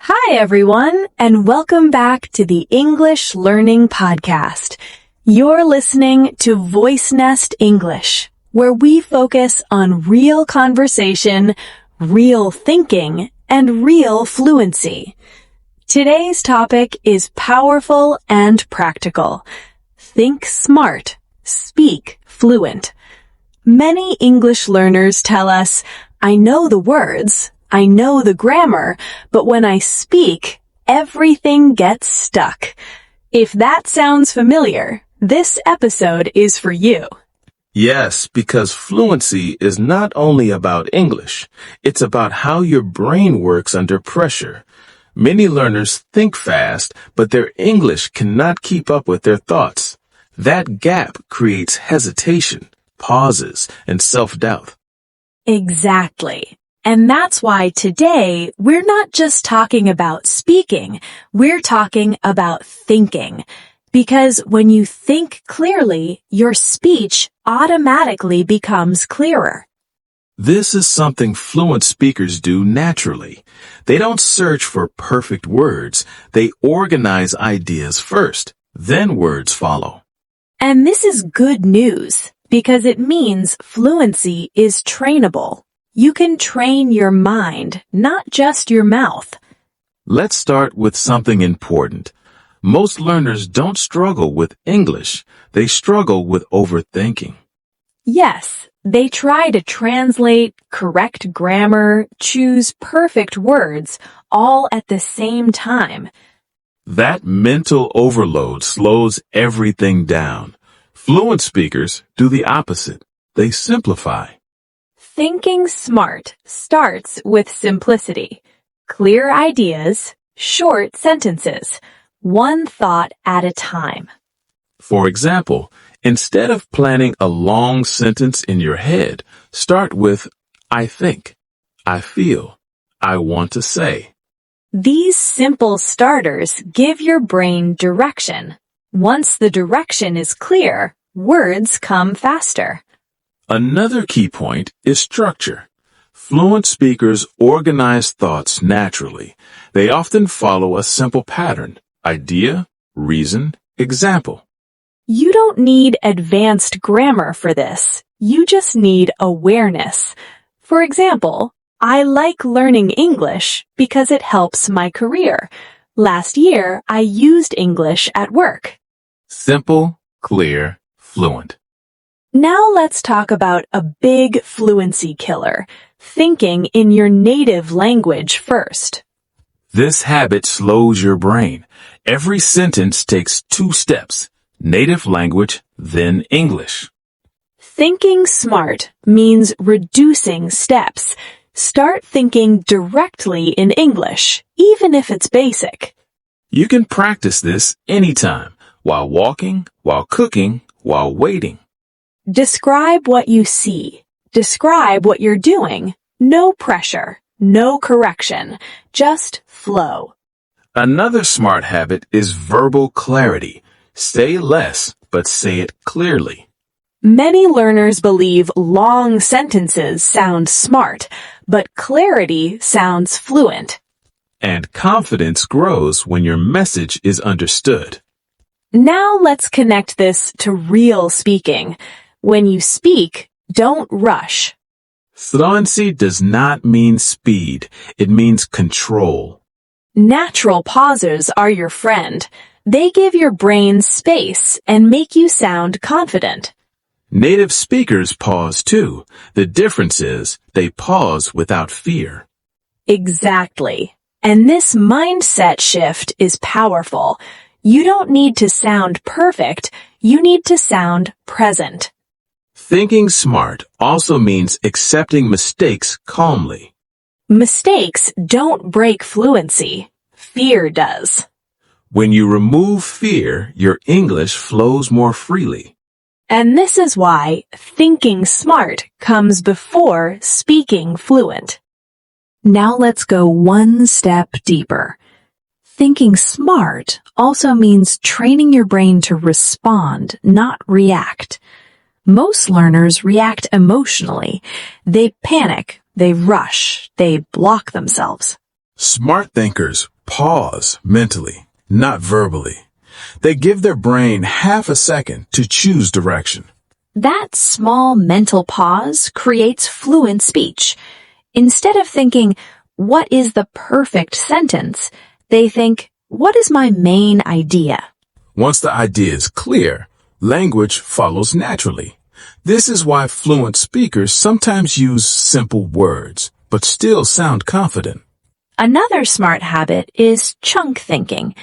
Hi, everyone, and welcome back to the English Learning Podcast. You're listening to VoiceNest English, where we focus on real conversation, real thinking, and real fluency. Today's topic is powerful and practical. Think smart, speak fluent. Many English learners tell us, I know the words, I know the grammar, but when I speak, everything gets stuck. If that sounds familiar, this episode is for you. Yes, because fluency is not only about English, it's about how your brain works under pressure. Many learners think fast, but their English cannot keep up with their thoughts. That gap creates hesitation, pauses, and self-doubt. Exactly. And that's why today we're not just talking about speaking, we're talking about thinking. Because when you think clearly, your speech automatically becomes clearer. This is something fluent speakers do naturally. They don't search for perfect words. They organize ideas first, then words follow. And this is good news because it means fluency is trainable. You can train your mind, not just your mouth. Let's start with something important. Most learners don't struggle with English. They struggle with overthinking. Yes, they try to translate, correct grammar, choose perfect words, all at the same time. That mental overload slows everything down. Fluent speakers do the opposite. They simplify. Thinking smart starts with simplicity. Clear ideas, short sentences, one thought at a time. For example, instead of planning a long sentence in your head, start with, I think, I feel, I want to say. These simple starters give your brain direction. Once the direction is clear, words come faster. Another key point is structure. Fluent speakers organize thoughts naturally. They often follow a simple pattern: idea, reason, example. You don't need advanced grammar for this. You just need awareness. For example, I like learning English because it helps my career. Last year, I used English at work. Simple, clear, fluent. Now let's talk about a big fluency killer, thinking in your native language first. This habit slows your brain. Every sentence takes 2 steps: native language, then English. Thinking smart means reducing steps. Start thinking directly in English, even if it's basic. You can practice this anytime, while walking, while cooking, while waiting. Describe what you see. Describe what you're doing. No pressure, no correction, just flow. Another smart habit is verbal clarity. Say less, but say it clearly. Many learners believe long sentences sound smart, but clarity sounds fluent. And confidence grows when your message is understood. Now let's connect this to real speaking. When you speak, don't rush. Fluency does not mean speed. It means control. Natural pauses are your friend. They give your brain space and make you sound confident. Native speakers pause too. The difference is they pause without fear. Exactly. And this mindset shift is powerful. You don't need to sound perfect. You need to sound present. Thinking smart also means accepting mistakes calmly. Mistakes don't break fluency. Fear does. When you remove fear, your English flows more freely. And this is why thinking smart comes before speaking fluent. Now let's go one step deeper. Thinking smart also means training your brain to respond, not react. Most learners react emotionally. They panic, they rush, they block themselves. Smart thinkers pause mentally, not verbally. They give their brain half a second to choose direction. That small mental pause creates fluent speech. Instead of thinking, what is the perfect sentence? They think, what is my main idea? Once the idea is clear, language follows naturally. This is why fluent speakers sometimes use simple words, but still sound confident. Another smart habit is chunk thinking.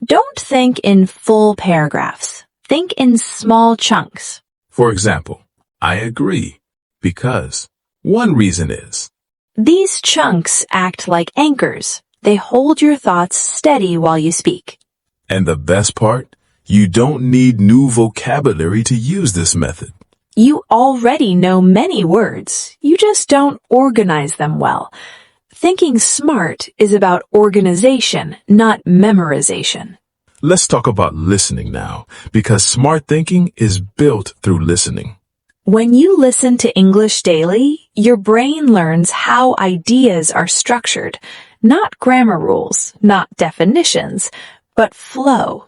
Don't think in full paragraphs. Think in small chunks. For example, I agree, because one reason is. These chunks act like anchors. They hold your thoughts steady while you speak. And the best part? You don't need new vocabulary to use this method. You already know many words. You just don't organize them well. Thinking smart is about organization, not memorization. Let's talk about listening now, because smart thinking is built through listening. When you listen to English daily, your brain learns how ideas are structured, not grammar rules, not definitions, but flow.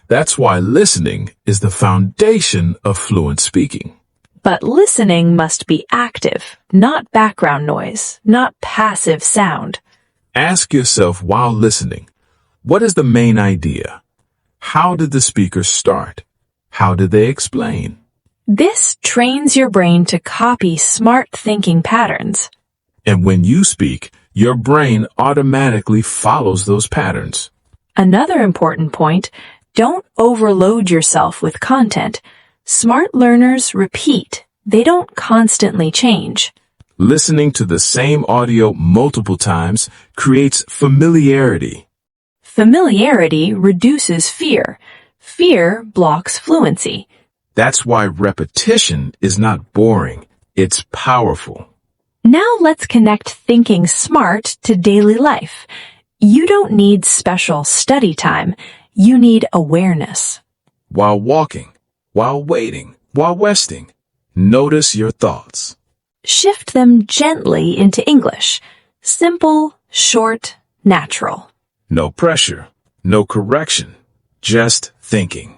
That's why listening is the foundation of fluent speaking. But listening must be active, not background noise, not passive sound. Ask yourself while listening, what is the main idea? How did the speaker start? How did they explain? This trains your brain to copy smart thinking patterns. And when you speak, your brain automatically follows those patterns. Another important point, don't overload yourself with content. Smart learners repeat. They don't constantly change. Listening to the same audio multiple times creates familiarity. Familiarity reduces fear. Fear blocks fluency. That's why repetition is not boring. It's powerful. Now let's connect thinking smart to daily life. You don't need special study time. You need awareness. While walking, while waiting, while resting, notice your thoughts. Shift them gently into English. Simple, short, natural. No pressure, no correction, just thinking.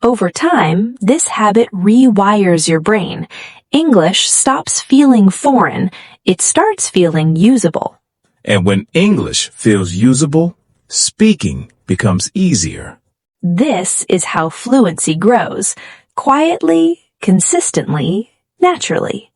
Over time, this habit rewires your brain. English stops feeling foreign. It starts feeling usable. And when English feels usable, speaking becomes easier. This is how fluency grows. Quietly, consistently, naturally.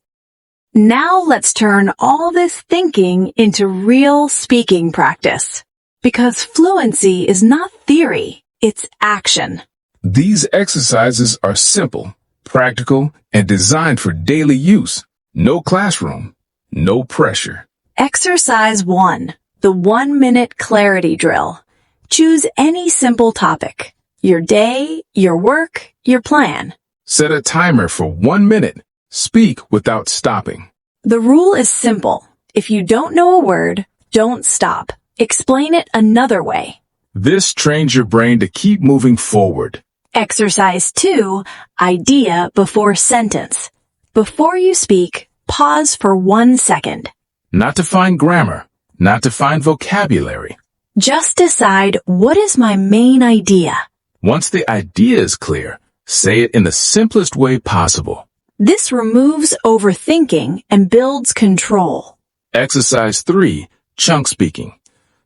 Now let's turn all this thinking into real speaking practice. Because fluency is not theory, it's action. These exercises are simple, practical, and designed for daily use. No classroom, no pressure. Exercise 1. The 1-minute clarity drill. Choose any simple topic. Your day, your work, your plan. Set a timer for 1 minute. Speak without stopping. The rule is simple. If you don't know a word, don't stop. Explain it another way. This trains your brain to keep moving forward. Exercise 2. Idea before sentence. Before you speak, pause for 1 second. Not to find grammar, not to find vocabulary. Just decide, what is my main idea? Once the idea is clear, say it in the simplest way possible. This removes overthinking and builds control. Exercise 3. Chunk speaking.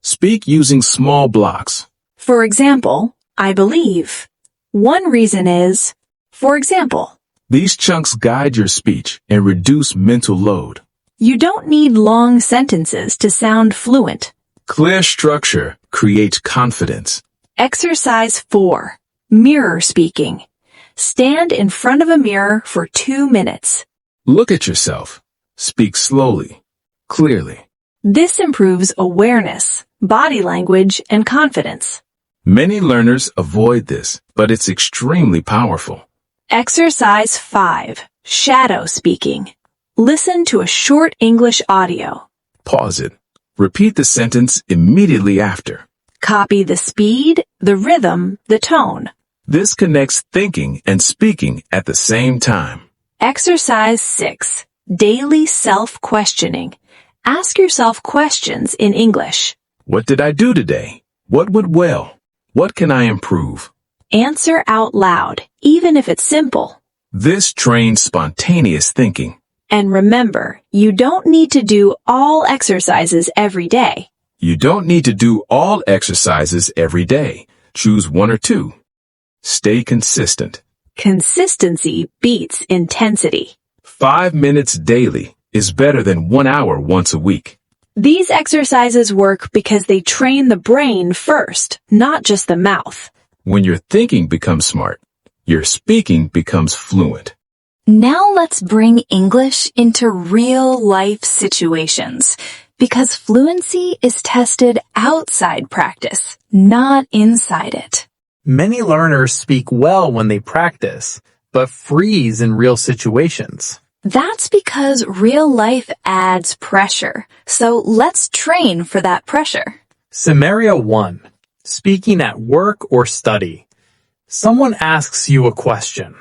Speak using small blocks. For example, I believe. One reason is, for example. These chunks guide your speech and reduce mental load. You don't need long sentences to sound fluent. Clear structure creates confidence. Exercise 4. Mirror speaking. Stand in front of a mirror for 2 minutes. Look at yourself. Speak slowly, clearly. This improves awareness, body language, and confidence. Many learners avoid this, but it's extremely powerful. Exercise 5. Shadow speaking. Listen to a short English audio. Pause it. Repeat the sentence immediately after. Copy the speed, the rhythm, the tone. This connects thinking and speaking at the same time. Exercise 6. Daily self-questioning. Ask yourself questions in English. What did I do today? What went well? What can I improve? Answer out loud, even if it's simple. This trains spontaneous thinking. And remember, you don't need to do all exercises every day. You don't need to do all exercises every day. Choose one or two. Stay consistent. Consistency beats intensity. 5 minutes daily is better than 1 hour once a week. These exercises work because they train the brain first, not just the mouth. When your thinking becomes smart, your speaking becomes fluent. Now let's bring English into real-life situations, because fluency is tested outside practice, not inside it. Many learners speak well when they practice, but freeze in real situations. That's because real life adds pressure, so let's train for that pressure. Scenario 1. Speaking at work or study. Someone asks you a question.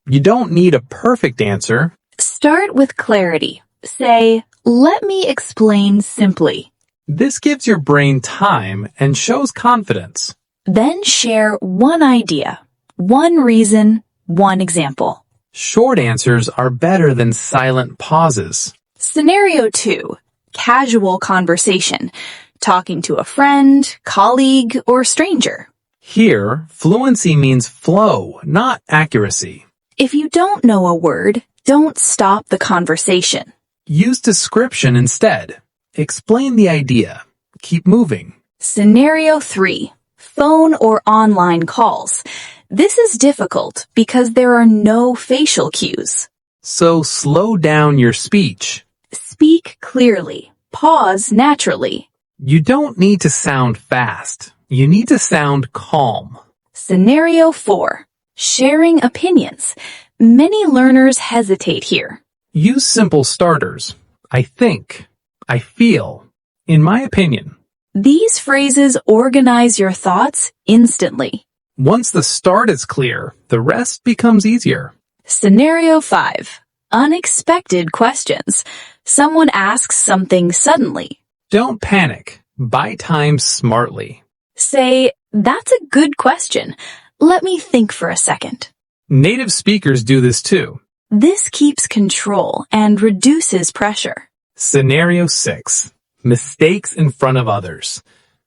You don't need a perfect answer. Start with clarity. Say, "Let me explain simply." This gives your brain time and shows confidence. Then share one idea, one reason, one example. Short answers are better than silent pauses. Scenario 2. Casual conversation. Talking to a friend, colleague, or stranger. Here, fluency means flow, not accuracy. If you don't know a word, don't stop the conversation. Use description instead. Explain the idea. Keep moving. Scenario 3. Phone or online calls. This is difficult because there are no facial cues. So slow down your speech. Speak clearly. Pause naturally. You don't need to sound fast. You need to sound calm. Scenario 4. Sharing opinions. Many learners hesitate here. Use simple starters. I think. I feel. In my opinion. These phrases organize your thoughts instantly. Once the start is clear, the rest becomes easier. Scenario 5. Unexpected questions. Someone asks something suddenly. Don't panic. Buy time smartly. Say, "That's a good question. Let me think for a second." Native speakers do this too. This keeps control and reduces pressure. Scenario 6. Mistakes in front of others.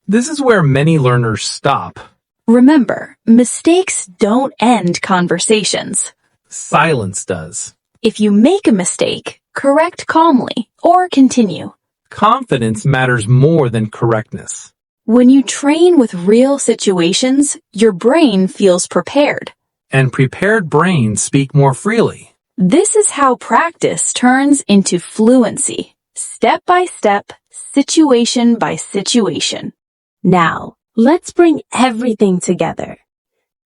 This is where many learners stop. Remember, mistakes don't end conversations. Silence does. If you make a mistake, correct calmly or continue. Confidence matters more than correctness. When you train with real situations, your brain feels prepared. And prepared brains speak more freely. This is how practice turns into fluency, step by step, situation by situation. Now, let's bring everything together.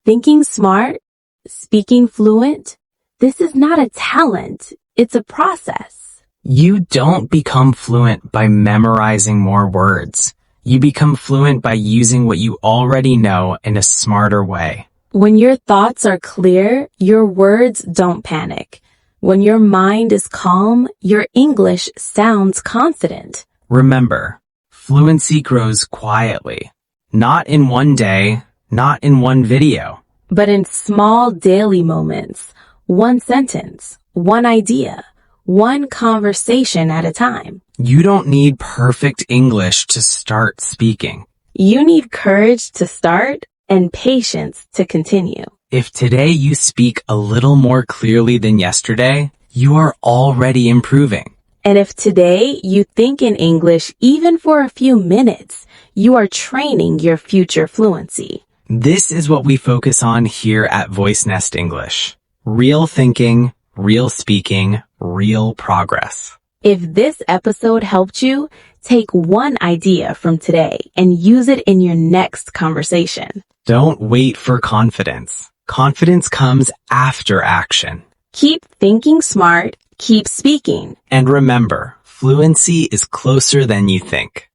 Thinking smart, speaking fluent, this is not a talent, it's a process. You don't become fluent by memorizing more words. You become fluent by using what you already know in a smarter way. When your thoughts are clear, your words don't panic. When your mind is calm, your English sounds confident. Remember, fluency grows quietly. Not in one day, not in one video. But in small daily moments, one sentence, one idea, one conversation at a time. You don't need perfect English to start speaking. You need courage to start and patience to continue. If today you speak a little more clearly than yesterday, you are already improving. And if today you think in English even for a few minutes, you are training your future fluency. This is what we focus on here at VoiceNest English. Real thinking, real speaking, real progress. If this episode helped you, take one idea from today and use it in your next conversation. Don't wait for confidence. Confidence comes after action. Keep thinking smart, keep speaking. And remember, fluency is closer than you think.